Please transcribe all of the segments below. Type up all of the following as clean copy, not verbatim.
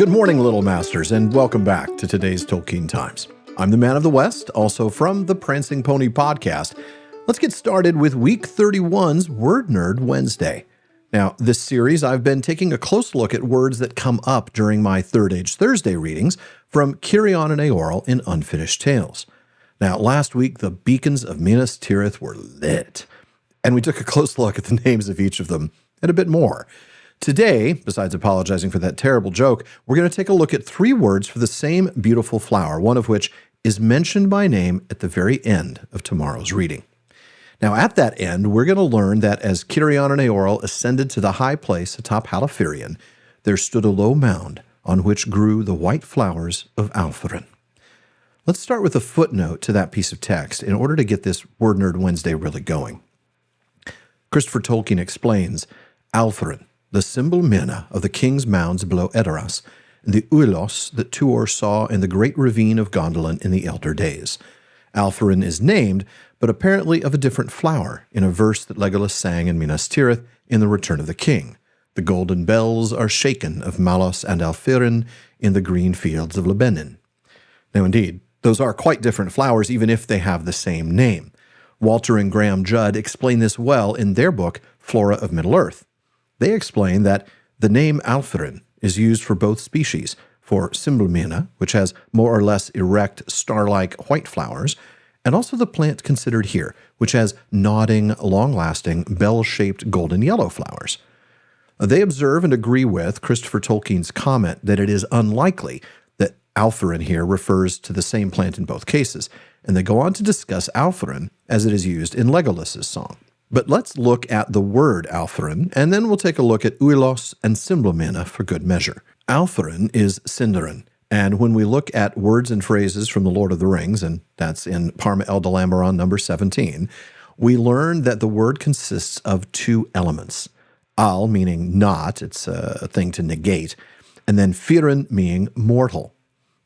Good morning, Little Masters, and welcome back to today's Tolkien Times. I'm the Man of the West, also from the Prancing Pony podcast. Let's get started with Week 31's Word Nerd Wednesday. Now, this series, I've been taking a close look at words that come up during my Third Age Thursday readings from Cirion and Eorl in Unfinished Tales. Now, last week, the beacons of Minas Tirith were lit, and we took a close look at the names of each of them and a bit more. Today, besides apologizing for that terrible joke, we're going to take a look at 3 words for the same beautiful flower, one of which is mentioned by name at the very end of tomorrow's reading. Now, at that end, we're going to learn that as Cirion and Eorl ascended to the high place atop Halifirion, there stood a low mound on which grew the white flowers of Alpharin. Let's start with a footnote to that piece of text in order to get this Word Nerd Wednesday really going. Christopher Tolkien explains, Alpharin, the symbol Mina of the king's mounds below Edoras, and the Uilos that Tuor saw in the great ravine of Gondolin in the elder days. Alpharin is named, but apparently of a different flower, in a verse that Legolas sang in Minas Tirith in The Return of the King. The golden bells are shaken of Malos and Alpharin in the green fields of Lebanon. Now indeed, those are quite different flowers, even if they have the same name. Walter and Graham Judd explain this well in their book, Flora of Middle-earth. They explain that the name Alpharin is used for both species, for Cymblumina, which has more or less erect, star-like white flowers, and also the plant considered here, which has nodding, long-lasting, bell-shaped golden yellow flowers. They observe and agree with Christopher Tolkien's comment that it is unlikely that Alpharin here refers to the same plant in both cases, and they go on to discuss Alpharin as it is used in Legolas's song. But let's look at the word Alpharin, and then we'll take a look at Uilos and Cymblumina for good measure. Alpharin is Sindarin, and when we look at words and phrases from The Lord of the Rings, and that's in Parma El Delamberon number 17, we learn that the word consists of 2 elements. Al meaning not, it's a thing to negate, and then Firin meaning mortal.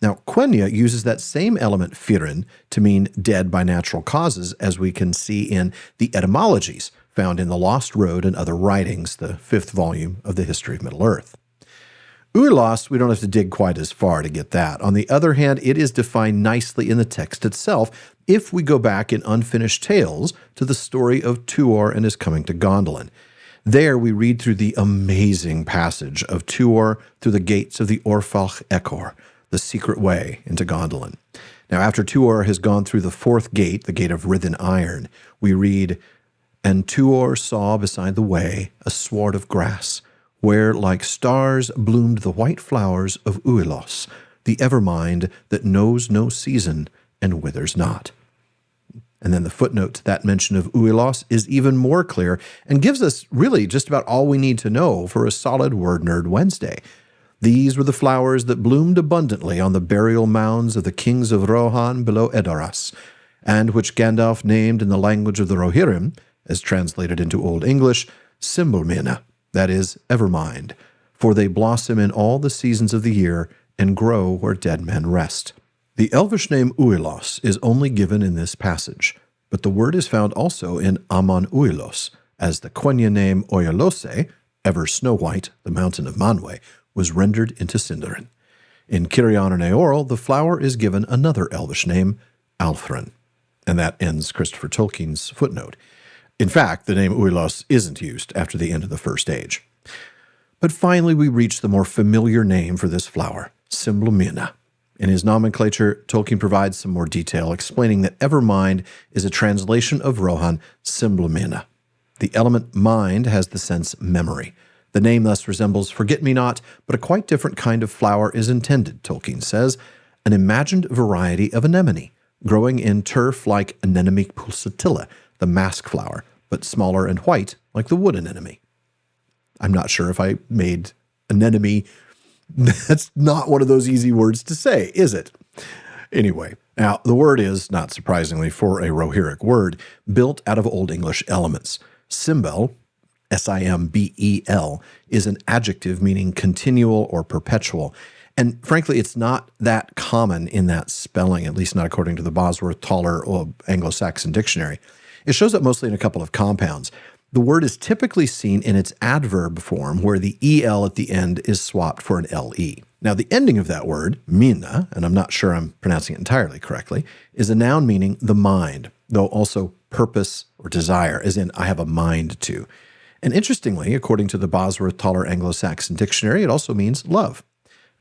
Now, Quenya uses that same element, Firin, to mean dead by natural causes, as we can see in the etymologies found in The Lost Road and Other Writings, the 5th volume of the History of Middle-earth. Uilos, we don't have to dig quite as far to get that. On the other hand, it is defined nicely in the text itself if we go back in Unfinished Tales to the story of Tuor and his coming to Gondolin. There we read through the amazing passage of Tuor through the gates of the Orfalch Echor, the secret way into Gondolin. Now, after Tuor has gone through the 4th gate, the gate of writhen iron, we read, And Tuor saw beside the way a sward of grass, where like stars bloomed the white flowers of Uilos, the evermind that knows no season and withers not. And then the footnote to that mention of Uilos is even more clear and gives us really just about all we need to know for a solid Word Nerd Wednesday. These were the flowers that bloomed abundantly on the burial mounds of the kings of Rohan below Edoras, and which Gandalf named in the language of the Rohirrim, as translated into Old English, Cymblumina, that is, Evermind, for they blossom in all the seasons of the year and grow where dead men rest. The Elvish name Uilos is only given in this passage, but the word is found also in Amon Uilos, as the Quenya name Oyalose, ever snow-white, the mountain of Manwë, was rendered into Sindarin. In Cirion and Eorl, the flower is given another Elvish name, Alpharin. And that ends Christopher Tolkien's footnote. In fact, the name Uilos isn't used after the end of the First Age. But finally, we reach the more familiar name for this flower, Cymblumina. In his nomenclature, Tolkien provides some more detail, explaining that Evermind is a translation of Rohan Cymblumina. The element mind has the sense memory. The name thus resembles forget-me-not, but a quite different kind of flower is intended, Tolkien says, an imagined variety of anemone, growing in turf like Anemone pulsatilla, the mask flower, but smaller and white like the wood anemone. I'm not sure if I made anemone. That's not one of those easy words to say, is it? Anyway, now the word is, not surprisingly for a Rohirric word, built out of Old English elements. Simbel, S-I-M-B-E-L, is an adjective meaning continual or perpetual. And frankly, it's not that common in that spelling, at least not according to the Bosworth Taller or Anglo-Saxon Dictionary. It shows up mostly in a couple of compounds. the word is typically seen in its adverb form where the EL at the end is swapped for an LE. Now, the ending of that word, mina, and I'm not sure I'm pronouncing it entirely correctly, is a noun meaning the mind, though also purpose or desire, as in I have a mind to. And interestingly, according to the Bosworth-Toller Anglo-Saxon Dictionary, it also means love.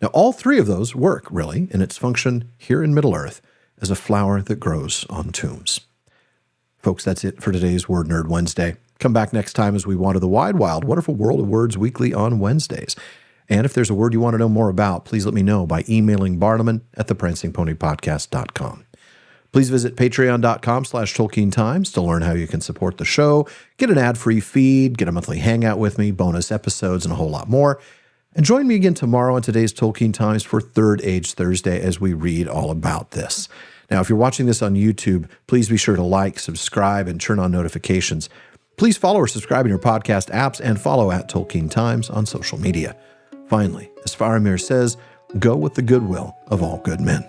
Now, all three of those work, really, in its function here in Middle-earth as a flower that grows on tombs. Folks, that's it for today's Word Nerd Wednesday. Come back next time as we wander the wide, wild, wonderful world of words weekly on Wednesdays. And if there's a word you want to know more about, please let me know by emailing bartleman@theprancingponypodcast.com. Please visit patreon.com/TolkienTimes to learn how you can support the show, get an ad-free feed, get a monthly hangout with me, bonus episodes, and a whole lot more. And join me again tomorrow on today's Tolkien Times for Third Age Thursday as we read all about this. Now, if you're watching this on YouTube, please be sure to like, subscribe, and turn on notifications. Please follow or subscribe in your podcast apps and follow @Tolkien Times on social media. Finally, as Faramir says, go with the goodwill of all good men.